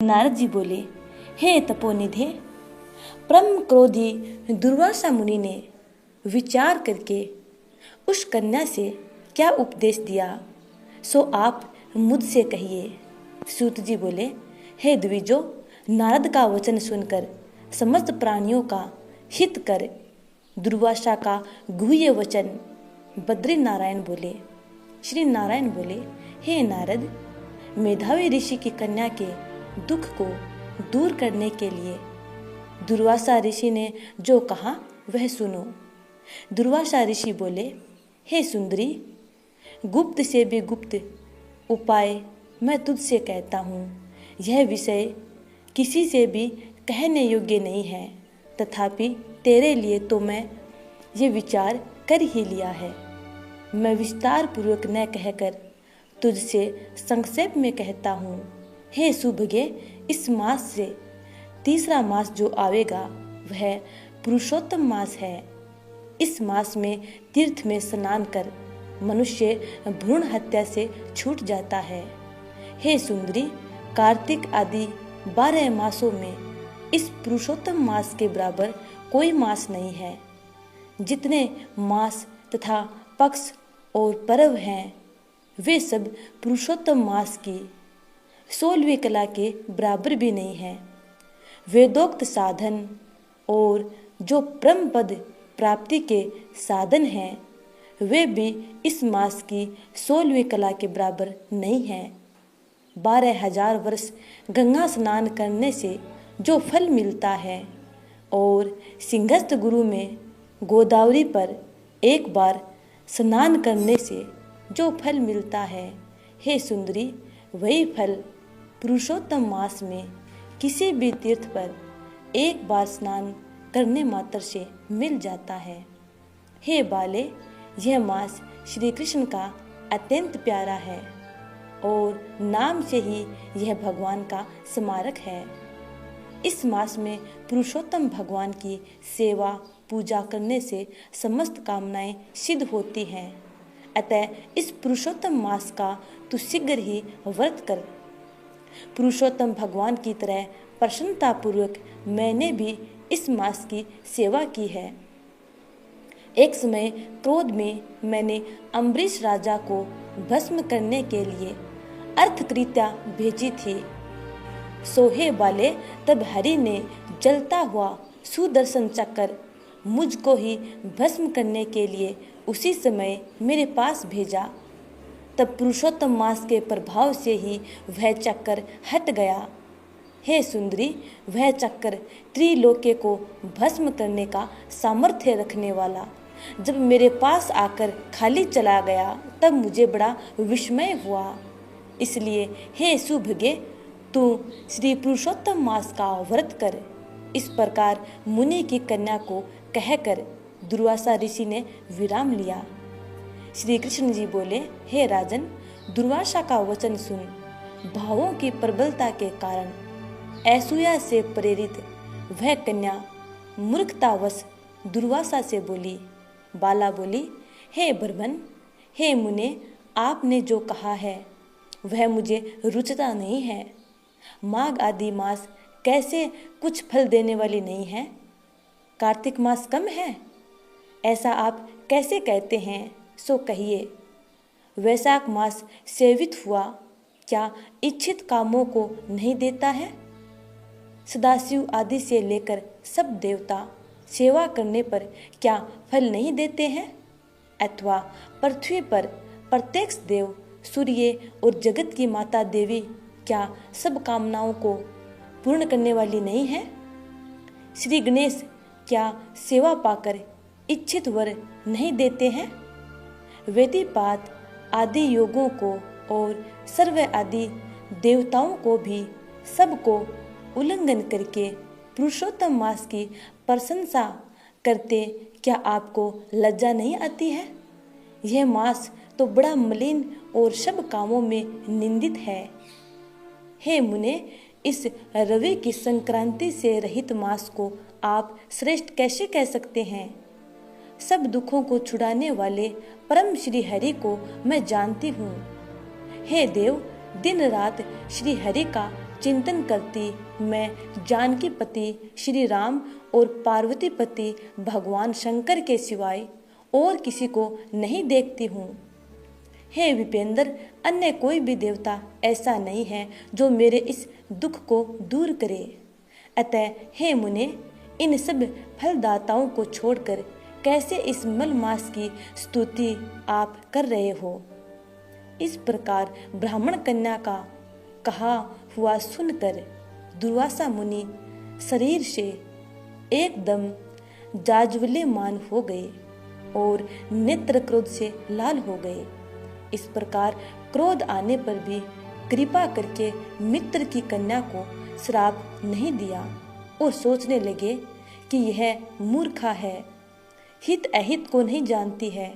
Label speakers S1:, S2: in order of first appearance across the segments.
S1: नारद जी बोले, हे तपोनिधे, परम क्रोधी दुर्वासा मुनि ने विचार करके उस कन्या से क्या उपदेश दिया, सो आप मुझसे कहिए। सूत जी बोले, हे द्विजो, नारद का वचन सुनकर समस्त प्राणियों का हित कर दुर्वासा का गुह्य वचन बद्री नारायण बोले। श्री नारायण बोले, हे नारद, मेधावी ऋषि की कन्या के दुख को दूर करने के लिए दुर्वासा ऋषि ने जो कहा वह सुनो। दुर्वासा ऋषि बोले, हे सुंदरी, गुप्त से भी गुप्त उपाय मैं तुझसे कहता हूँ। यह विषय किसी से भी कहने योग्य नहीं है, तथापि तेरे लिए तो मैं ये विचार कर ही लिया है। मैं विस्तार पूर्वक न कहकर तुझसे संक्षेप में कहता हूँ। हे सुभगे, इस मास से तीसरा मास जो आवेगा वह पुरुषोत्तम मास है। इस मास में तीर्थ में स्नान कर मनुष्य भ्रूण हत्या से छूट जाता है। हे सुंदरी, कार्तिक आदि 12 मासों में इस पुरुषोत्तम मास के बराबर कोई मास नहीं है। जितने मास तथा पक्ष और पर्व हैं वे सब पुरुषोत्तम मास की 16वीं कला के बराबर भी नहीं है। वेदोक्त साधन और जो परम पद प्राप्ति के साधन हैं वे भी इस मास की 16वीं कला के बराबर नहीं है। 12,000 वर्ष गंगा स्नान करने से जो फल मिलता है और सिंहस्थ गुरु में गोदावरी पर एक बार स्नान करने से जो फल मिलता है, हे सुंदरी, वही फल पुरुषोत्तम मास में किसी भी तीर्थ पर एक बार स्नान करने मात्र से मिल जाता है। हे बाले, यह मास श्री कृष्ण का अत्यंत प्यारा है और नाम से ही यह भगवान का स्मारक है। इस मास में पुरुषोत्तम भगवान की सेवा पूजा करने से समस्त कामनाएं सिद्ध होती हैं। अतः इस पुरुषोत्तम मास का तू शीघ्र ही व्रत कर। पुरुषोत्तम भगवान की तरह प्रसन्नता पूर्वक मैंने भी इस मास की सेवा की है। एक समय क्रोध में मैंने अम्बरीश राजा को भस्म करने के लिए अर्थकृत्या भेजी थी। सोहे बाले, तब हरि ने जलता हुआ सुदर्शन चक्र मुझको ही भस्म करने के लिए उसी समय मेरे पास भेजा। तब पुरुषोत्तम मास के प्रभाव से ही वह चक्र हट गया। हे सुंदरी, वह चक्र त्रिलोक्य को भस्म करने का सामर्थ्य रखने वाला जब मेरे पास आकर खाली चला गया तब मुझे बड़ा विस्मय हुआ। इसलिए हे सुभगे, तू श्री पुरुषोत्तम मास का व्रत कर। इस प्रकार मुनि की कन्या को कहकर दुर्वासा ऋषि ने विराम लिया। श्री कृष्ण जी बोले, हे राजन, दुर्वासा का वचन सुन। भावों की प्रबलता के कारण ऐसूया से प्रेरित वह कन्या मूर्खतावश दुर्वासा से बोली। बाला बोली, हे ब्रह्मन, हे मुने, आपने जो कहा है वह मुझे रुचता नहीं है। माघ आदि मास कैसे कुछ फल देने वाली नहीं है? कार्तिक मास कम है? ऐसा आप कैसे कहते हैं? सो कहिए। वैशाख मास सेवित हुआ क्या इच्छित कामों को नहीं देता है? सदाशिव आदि से लेकर सब देवता सेवा करने पर क्या फल नहीं देते हैं? अथवा पृथ्वी पर प्रत्येक देव, सूर्य और जगत की माता देवी क्या सब कामनाओं को पूर्ण करने वाली नहीं है? श्री गणेश क्या सेवा पाकर इच्छित वर नहीं देते हैं? वेदीपात आदि योगों को और सर्व आदि देवताओं को भी सबको उल्लंघन करके पुरुषोत्तम मास की प्रशंसा करते क्या आपको लज्जा नहीं आती है? यह मास तो बड़ा मलिन और सब कामों में निंदित है। हे मुने, इस रवि की संक्रांति से रहित मास को आप श्रेष्ठ कैसे कह सकते हैं? सब दुखों को छुड़ाने वाले परम श्री हरि को मैं जानती हूँ। हे देव, दिन रात श्री हरि का चिंतन करती मैं जानकी पति श्री राम और पार्वती पति भगवान शंकर के सिवाय और किसी को नहीं देखती हूँ। हे विपेंद्र, अन्य कोई भी देवता ऐसा नहीं है जो मेरे इस दुख को दूर करे। अतः हे मुने, इन सब फलदाताओं को छोड़कर कैसे इस मल मास की स्तुति आप कर रहे हो। इस प्रकार ब्राह्मण कन्या का कहा हुआ सुनकर दुर्वासा मुनि शरीर से एकदम जाज्वल्यमान हो गए और नेत्र क्रोध से लाल हो गए। इस प्रकार क्रोध आने पर भी कृपा करके मित्र की कन्या को श्राप नहीं दिया और सोचने लगे कि यह मूर्खा है, हित अहित को नहीं जानती है,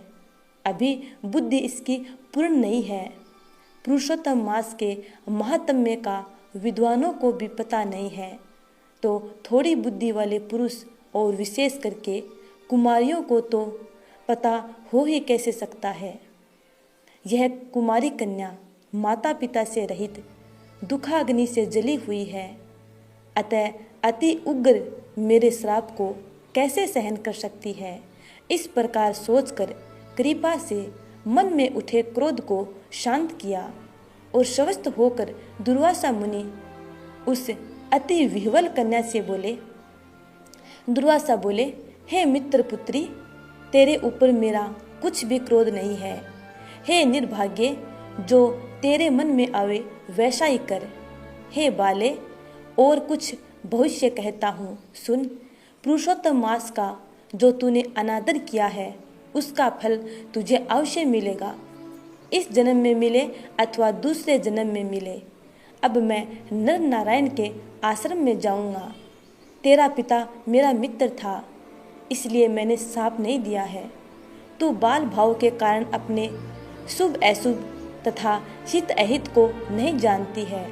S1: अभी बुद्धि इसकी पूर्ण नहीं है। पुरुषोत्तम मास के महात्म्य का विद्वानों को भी पता नहीं है, तो थोड़ी बुद्धि वाले पुरुष और विशेष करके कुमारियों को तो पता हो ही कैसे सकता है। यह कुमारी कन्या माता पिता से रहित दुखाग्नि से जली हुई है, अतः अति उग्र मेरे श्राप को कैसे सहन कर सकती है। इस प्रकार सोचकर कृपा से मन में उठे क्रोध को शांत किया और स्वस्थ होकर दुर्वासा मुनि उस अति विह्वल कन्या से बोले। दुर्वासा बोले, हे मित्र पुत्री, तेरे ऊपर मेरा कुछ भी क्रोध नहीं है। हे निर्भाग्य, जो तेरे मन में आवे वैसा ही कर। हे बाले, और कुछ भविष्य कहता हूँ सुन। पुरुषोत्तम मास का जो तूने अनादर किया है उसका फल तुझे अवश्य मिलेगा, इस जन्म में मिले अथवा दूसरे जन्म में मिले। अब मैं नर नारायण के आश्रम में जाऊंगा। तेरा पिता मेरा मित्र था, इसलिए मैंने श्राप नहीं दिया है। तू बाल भाव के कारण अपने शुभ अशुभ तथा हित अहित को नहीं जानती है।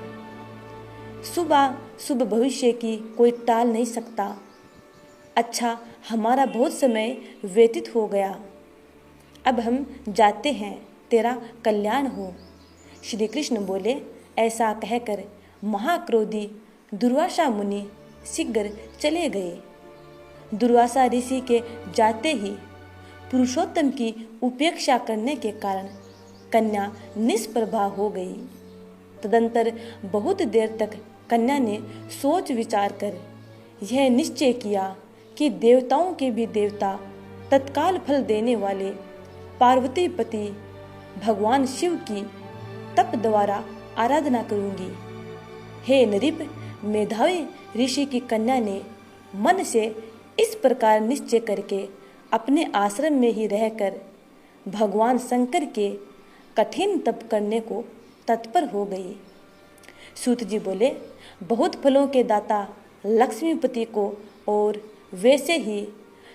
S1: शुभ भविष्य की कोई टाल नहीं सकता। अच्छा, हमारा बहुत समय व्यतीत हो गया, अब हम जाते हैं, तेरा कल्याण हो। श्री कृष्ण बोले। ऐसा कहकर महाक्रोधी दुर्वासा मुनि शीघ्र चले गए। दुर्वासा ऋषि के जाते ही पुरुषोत्तम की उपेक्षा करने के कारण कन्या निष्प्रभा हो गई। तदंतर बहुत देर तक कन्या ने सोच विचार कर यह निश्चय किया कि देवताओं के भी देवता तत्काल फल देने वाले पार्वती पति भगवान शिव की तप द्वारा आराधना करूंगी। हे नृप, मेधावी ऋषि की कन्या ने मन से इस प्रकार निश्चय करके अपने आश्रम में ही रहकर भगवान शंकर के कठिन तप करने को तत्पर हो गई। सूत जी बोले, बहुत फलों के दाता लक्ष्मीपति को और वैसे ही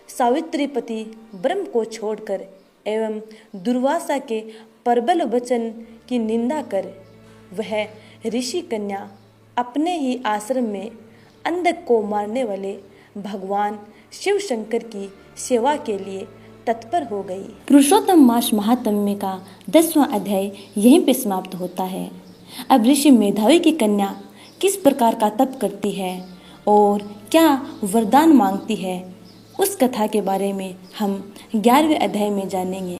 S1: सावित्रीपति ब्रह्म को छोड़कर एवं दुर्वासा के प्रबल वचन की निंदा कर वह ऋषि कन्या अपने ही आश्रम में अंधक को मारने वाले भगवान शिव शंकर की सेवा के लिए तत्पर हो गई। पुरुषोत्तम मास महात्म्य का 10वां अध्याय यहीं पे समाप्त होता है। अब ऋषि मेधावी की कन्या किस प्रकार का तप करती है और क्या वरदान मांगती है, उस कथा के बारे में हम 11वें अध्याय में जानेंगे।